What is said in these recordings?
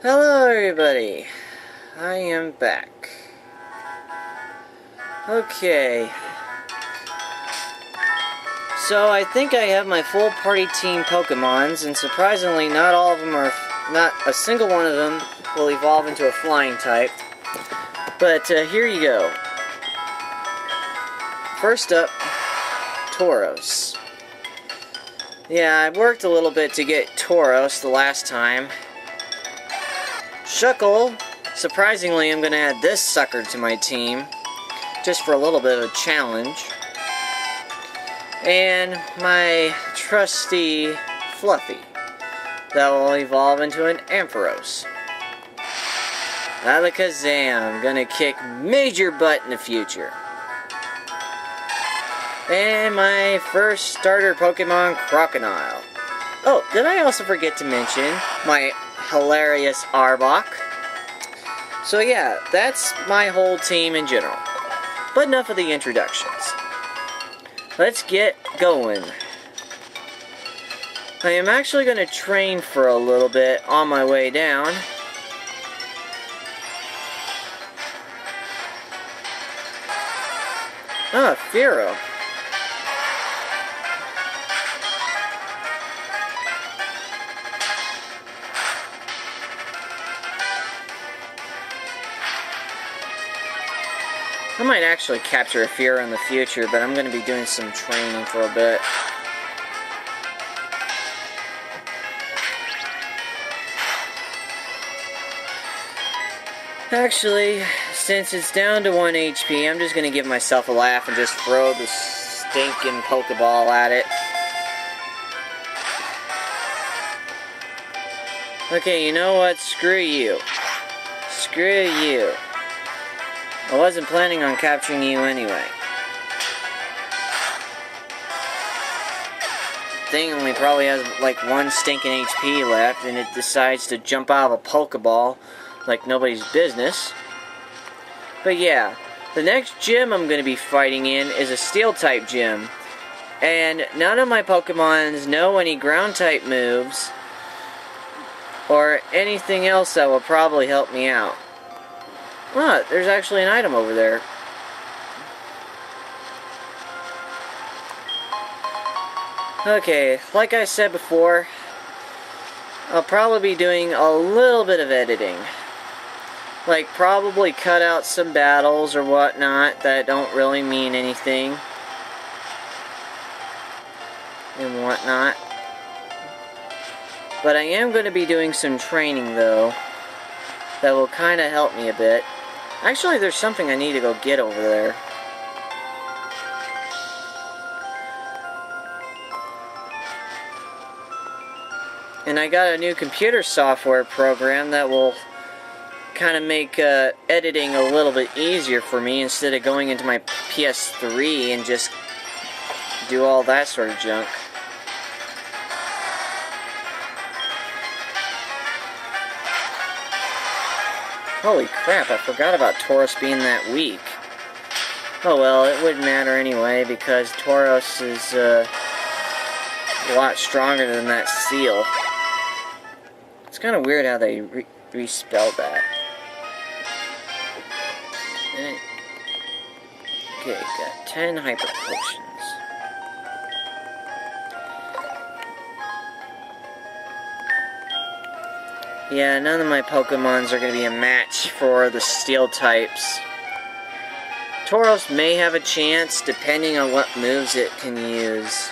Hello everybody, I am back. Okay, so I think I have my full party team Pokemons, and surprisingly not a single one of them will evolve into a flying type. But here you go. First up, Tauros. Yeah, I worked a little bit to get Tauros the last time. Shuckle, surprisingly I'm going to add this sucker to my team, just for a little bit of a challenge. And my trusty Fluffy, that will evolve into an Ampharos. Alakazam, gonna kick major butt in the future. And my first starter Pokemon, Crocodile. Oh, did I also forget to mention my hilarious Arbok? So yeah, that's my whole team in general. But enough of the introductions. Let's get going. I am actually going to train for a little bit on my way down. Ah, Fearow. I might actually capture a Fearow in the future, but I'm going to be doing some training for a bit. Actually, since it's down to 1 HP, I'm just going to give myself a laugh and just throw the stinking Pokeball at it. Okay, you know what? Screw you. Screw you. I wasn't planning on capturing you anyway. Thing only probably has like 1 stinking HP left, and it decides to jump out of a Pokeball like nobody's business. But yeah, the next gym I'm going to be fighting in is a Steel-type gym. And none of my Pokemons know any Ground-type moves or anything else that will probably help me out. Ah, there's actually an item over there. Okay, like I said before, I'll probably be doing a little bit of editing. Like, probably cut out some battles or whatnot that don't really mean anything. And whatnot. But I am going to be doing some training, though, that will kind of help me a bit. Actually, there's something I need to go get over there. And I got a new computer software program that will kind of make editing a little bit easier for me instead of going into my PS3 and just do all that sort of junk. Holy crap, I forgot about Tauros being that weak. Oh well, it wouldn't matter anyway, because Tauros is a lot stronger than that Seal. It's kind of weird how they respelled that. Okay, got 10 Hyper Potions. Yeah, none of my Pokemons are going to be a match for the Steel types. Tauros may have a chance depending on what moves it can use.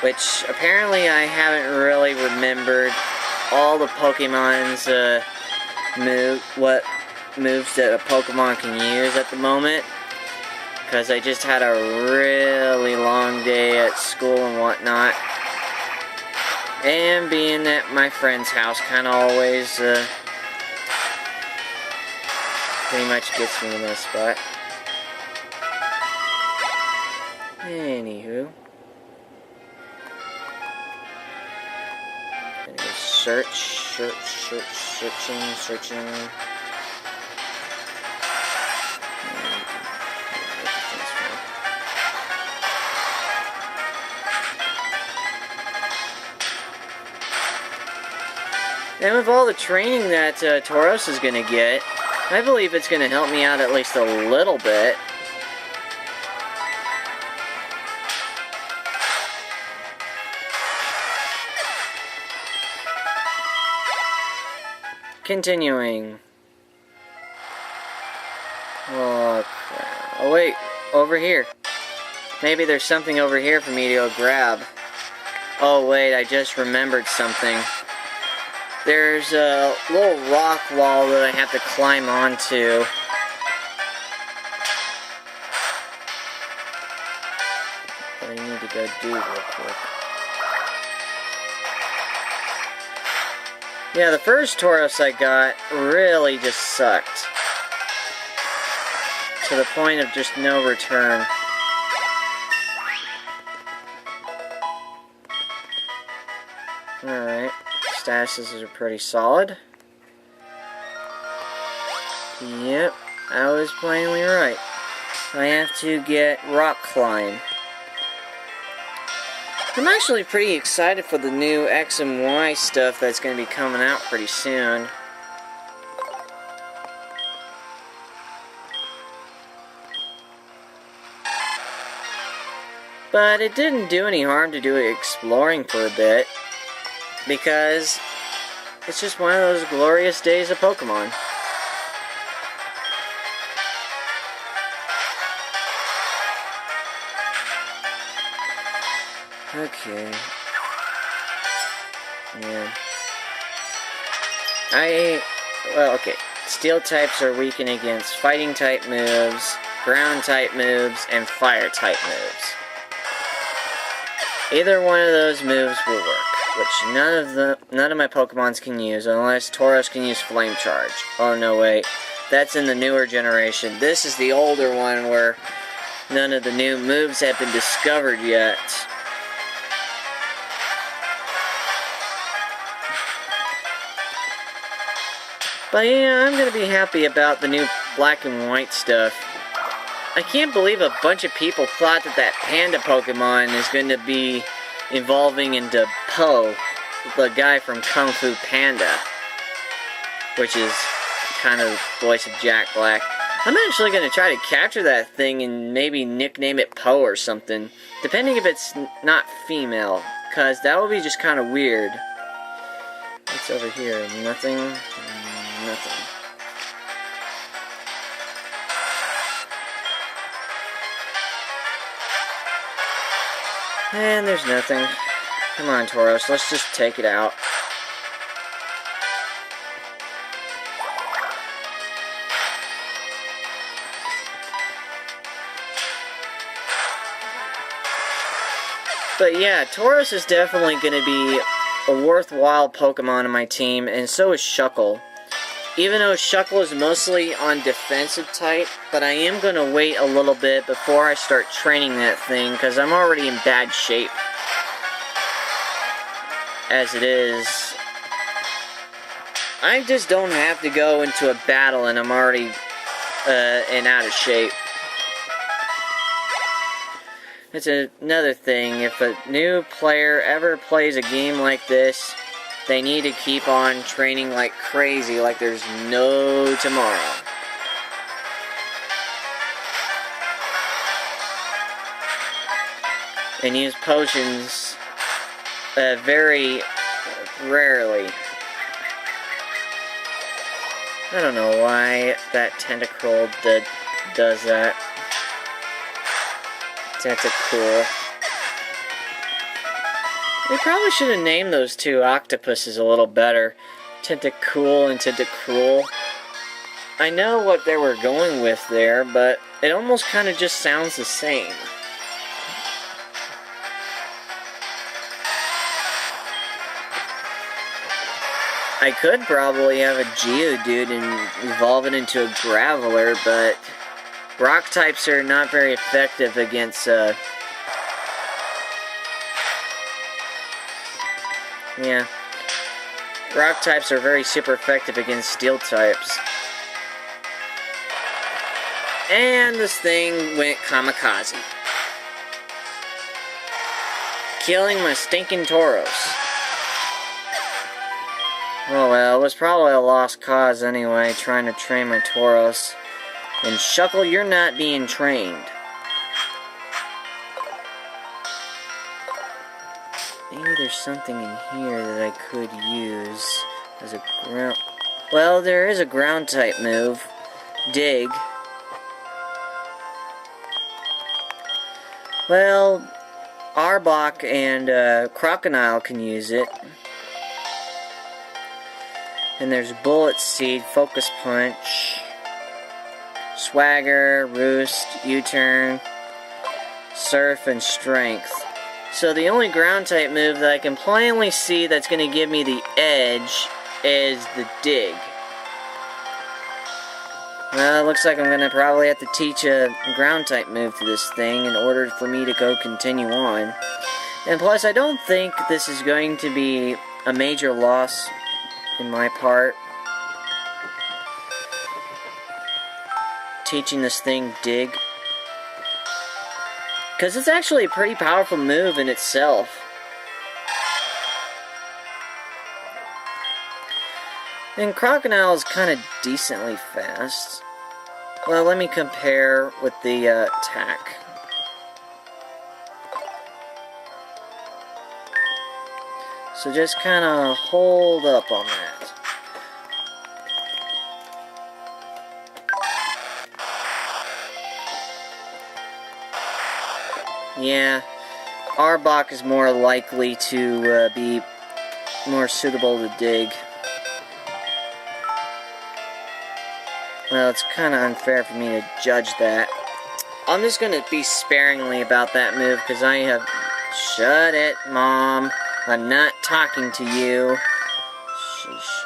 Which, apparently I haven't really remembered all the Pokemon's what moves that a Pokemon can use at the moment. Because I just had a really long day at school and whatnot. And being at my friend's house kind of always pretty much gets me in this spot. Anywho. Gonna go searching. And with all the training that Tauros is going to get, I believe it's going to help me out at least a little bit. Continuing. Oh, crap. Oh, wait. Over here. Maybe there's something over here for me to go grab. Oh, wait. I just remembered something. There's a little rock wall that I have to climb onto. That I need to go do real quick. Yeah, the first Tauros I got really just sucked. To the point of just no return. Alright, statuses are pretty solid. Yep, I was plainly right. I have to get Rock Climb. I'm actually pretty excited for the new X and Y stuff that's going to be coming out pretty soon. But it didn't do any harm to do exploring for a bit, because it's just one of those glorious days of Pokemon. Okay. Yeah. Well, okay. Steel types are weakened against fighting type moves, ground type moves, and fire type moves. Either one of those moves will work, which none of my Pokemons can use, unless Tauros can use Flame Charge. Oh no, wait. That's in the newer generation. This is the older one where none of the new moves have been discovered yet. But yeah, I'm gonna be happy about the new black and white stuff. I can't believe a bunch of people thought that that Panda Pokemon is going to be evolving into Po, the guy from Kung Fu Panda, which is kind of the voice of Jack Black. I'm actually going to try to capture that thing and maybe nickname it Po or something, depending if it's not female, because that would be just kind of weird. What's over here? Nothing? Nothing. And there's nothing. Come on, Tauros, let's just take it out. But yeah, Tauros is definitely going to be a worthwhile Pokemon in my team, and so is Shuckle. Even though Shuckle is mostly on defensive type, but I am going to wait a little bit before I start training that thing, because I'm already in bad shape. As it is. I just don't have to go into a battle and I'm already out of shape. It's another thing, if a new player ever plays a game like this, they need to keep on training like crazy, like there's no tomorrow. And use potions very rarely. I don't know why that Tentacruel does that. Tentacool. We probably should have named those two octopuses a little better. Tentacool and Tentacruel. I know what they were going with there, but it almost kind of just sounds the same. I could probably have a Geodude and evolve it into a Graveler, but rock types are not very effective against, yeah. Rock types are very super effective against steel types. And this thing went kamikaze. Killing my stinking Tauros. Oh well, it was probably a lost cause anyway, trying to train my Tauros. And Shuckle, you're not being trained. Maybe there's something in here that I could use as a ground... Well, there is a ground type move. Dig. Well, Arbok and Crocodile can use it. And there's Bullet Seed, Focus Punch, Swagger, Roost, U-Turn, Surf, and Strength. So the only ground type move that I can plainly see that's going to give me the edge is the Dig. Well, it looks like I'm going to probably have to teach a ground type move to this thing in order for me to go continue on. And plus, I don't think this is going to be a major loss in my part. Teaching this thing Dig. Because it's actually a pretty powerful move in itself. And Crocodile is kind of decently fast. Well, let me compare with the attack. So just kind of hold up on that. Yeah, Arbok is more likely to be more suitable to Dig. Well, it's kind of unfair for me to judge that. I'm just going to be sparingly about that move because I have... Shut it, Mom. I'm not talking to you. Sheesh.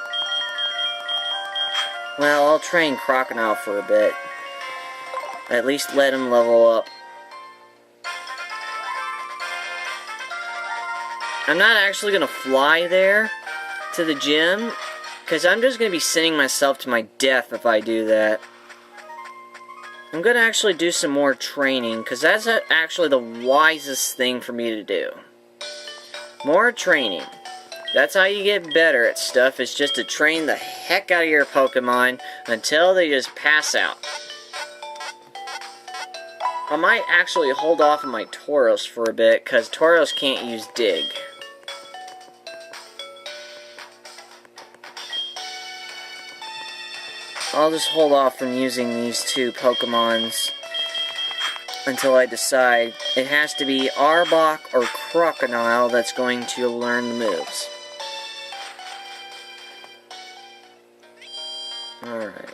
Well, I'll train Crocodile for a bit. At least let him level up. I'm not actually going to fly there to the gym, because I'm just going to be sending myself to my death if I do that. I'm going to actually do some more training, because that's actually the wisest thing for me to do. More training. That's how you get better at stuff, is just to train the heck out of your Pokemon until they just pass out. I might actually hold off on my Tauros for a bit, because Tauros can't use Dig. I'll just hold off from using these two Pokemons until I decide. It has to be Arbok or Crocodile that's going to learn the moves. Alright.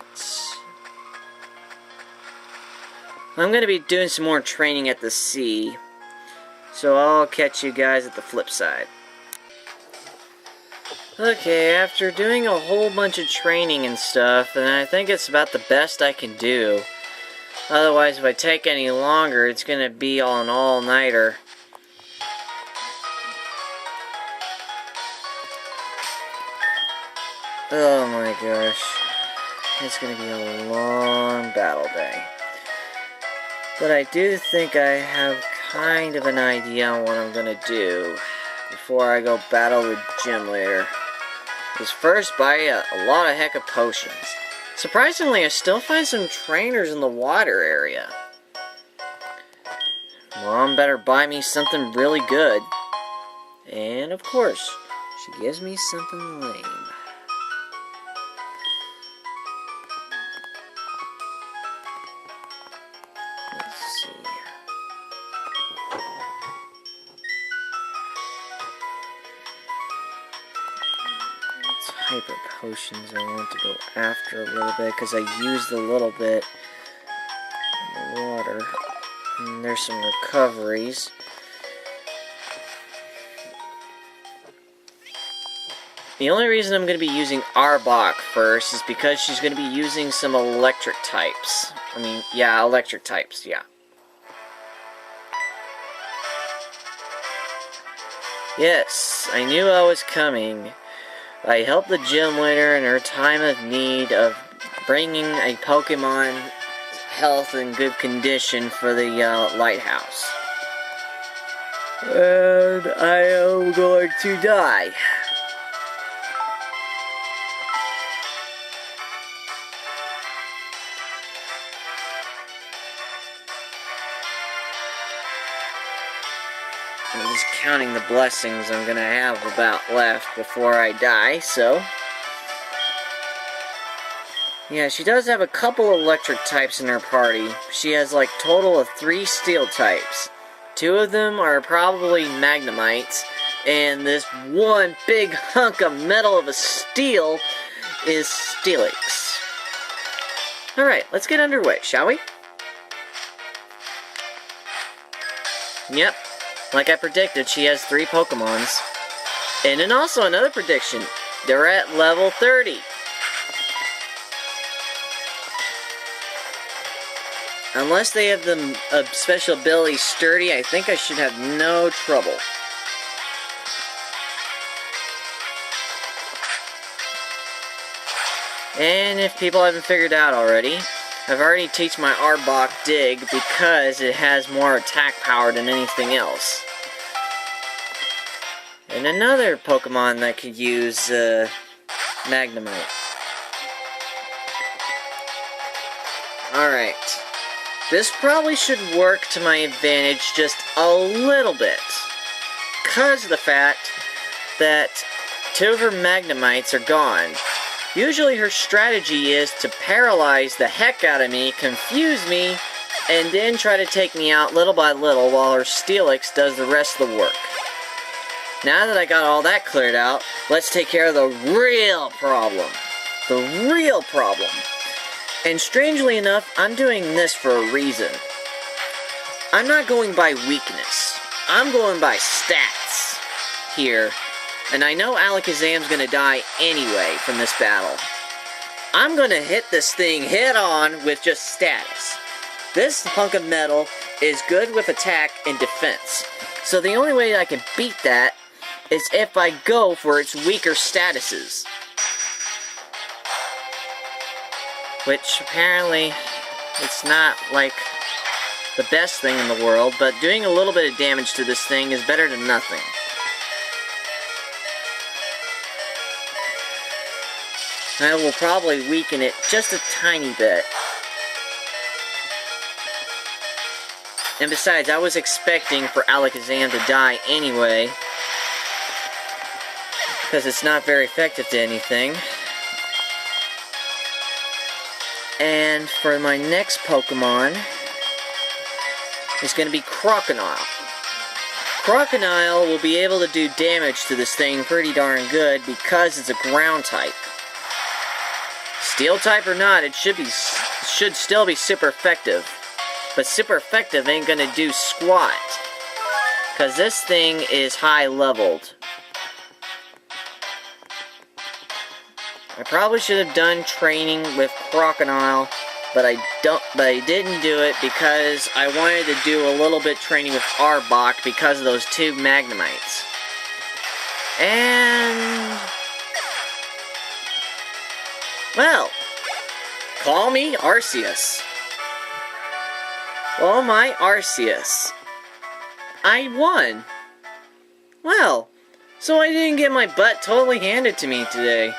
I'm going to be doing some more training at the sea, so I'll catch you guys at the flip side. Okay, after doing a whole bunch of training and stuff, and I think it's about the best I can do. Otherwise, if I take any longer, it's going to be an all-nighter. Oh my gosh. It's going to be a long battle day. But I do think I have kind of an idea on what I'm going to do before I go battle the gym leader. Is first buy a lot of heck of potions. Surprisingly, I still find some trainers in the water area. Mom better buy me something really good. And of course, she gives me something lame. Let's see. Hyper potions I want to go after a little bit because I used a little bit in the water. And there's some recoveries. The only reason I'm going to be using Arbok first is because she's going to be using some electric types. Electric types, yeah. Yes, I knew I was coming. I helped the gym leader in her time of need of bringing a Pokemon health in good condition for the lighthouse. And I am going to die. counting the blessings I'm gonna have about left before I die, so... Yeah, she does have a couple electric types in her party. She has like total of 3 steel types. 2 of them are probably Magnemites, and this one big hunk of metal of a steel is Steelix. Alright, let's get underway, shall we? Yep, like I predicted, she has 3 Pokemons. And then also another prediction, they're at level 30. Unless they have the special ability Sturdy, I think I should have no trouble. And if people haven't figured out already, I've already teach my Arbok Dig because it has more attack power than anything else. And another Pokemon that could use Magnemite. Alright. This probably should work to my advantage just a little bit. Because of the fact that 2 of her Magnemites are gone. Usually her strategy is to paralyze the heck out of me, confuse me, and then try to take me out little by little while her Steelix does the rest of the work. Now that I got all that cleared out, let's take care of the real problem. The real problem. And strangely enough, I'm doing this for a reason. I'm not going by weakness. I'm going by stats here. And I know Alakazam's gonna die anyway from this battle. I'm gonna hit this thing head on with just status. This hunk of metal is good with attack and defense. So the only way I can beat that is if I go for its weaker statuses. Which apparently it's not like the best thing in the world, but doing a little bit of damage to this thing is better than nothing. I will probably weaken it just a tiny bit. And besides, I was expecting for Alakazam to die anyway, because it's not very effective to anything. And for my next Pokemon is going to be Croconaw. Croconaw will be able to do damage to this thing pretty darn good because it's a ground type. Steel type or not, it should still be super effective. But super effective ain't gonna do squat. Cause this thing is high leveled. I probably should have done training with Croconaw, but I didn't do it because I wanted to do a little bit training with Arbok because of those 2 Magnemites. And well, call me Arceus. Oh my Arceus. I won. Well, so I didn't get my butt totally handed to me today.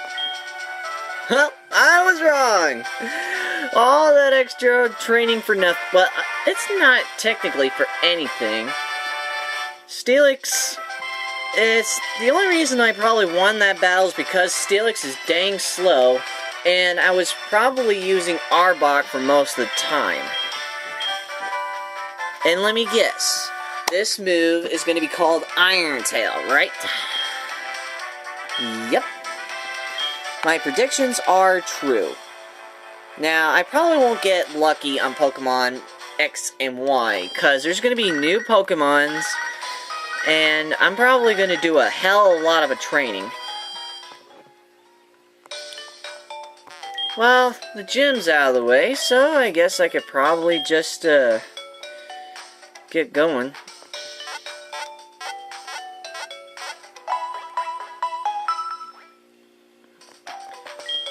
Well, I was wrong. All that extra training for nothing. Well, it's not technically for anything. Steelix, it's the only reason I probably won that battle is because Steelix is dang slow. And I was probably using Arbok for most of the time. And let me guess. This move is going to be called Iron Tail, right? Yep. My predictions are true. Now, I probably won't get lucky on Pokemon X and Y, because there's going to be new Pokemons, and I'm probably going to do a hell of a lot of training. Well, the gym's out of the way, so I guess I could probably just, get going.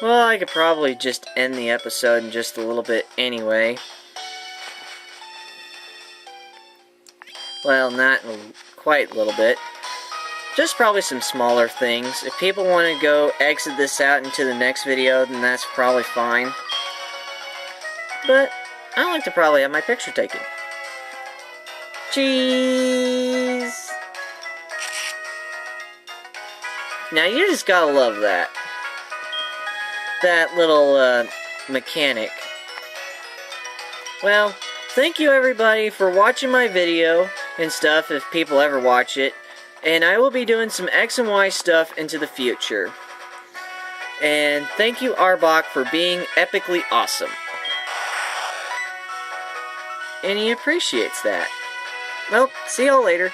Well, I could probably just end the episode in just a little bit anyway. Well, not quite a little bit. Just probably some smaller things. If people want to go exit this out into the next video, then that's probably fine. But I like to probably have my picture taken. Cheese! Now you just gotta love that. That little mechanic. Well, thank you everybody for watching my video and stuff, if people ever watch it. And I will be doing some X and Y stuff into the future. And thank you Arbok for being epically awesome. And he appreciates that. Well, see y'all later.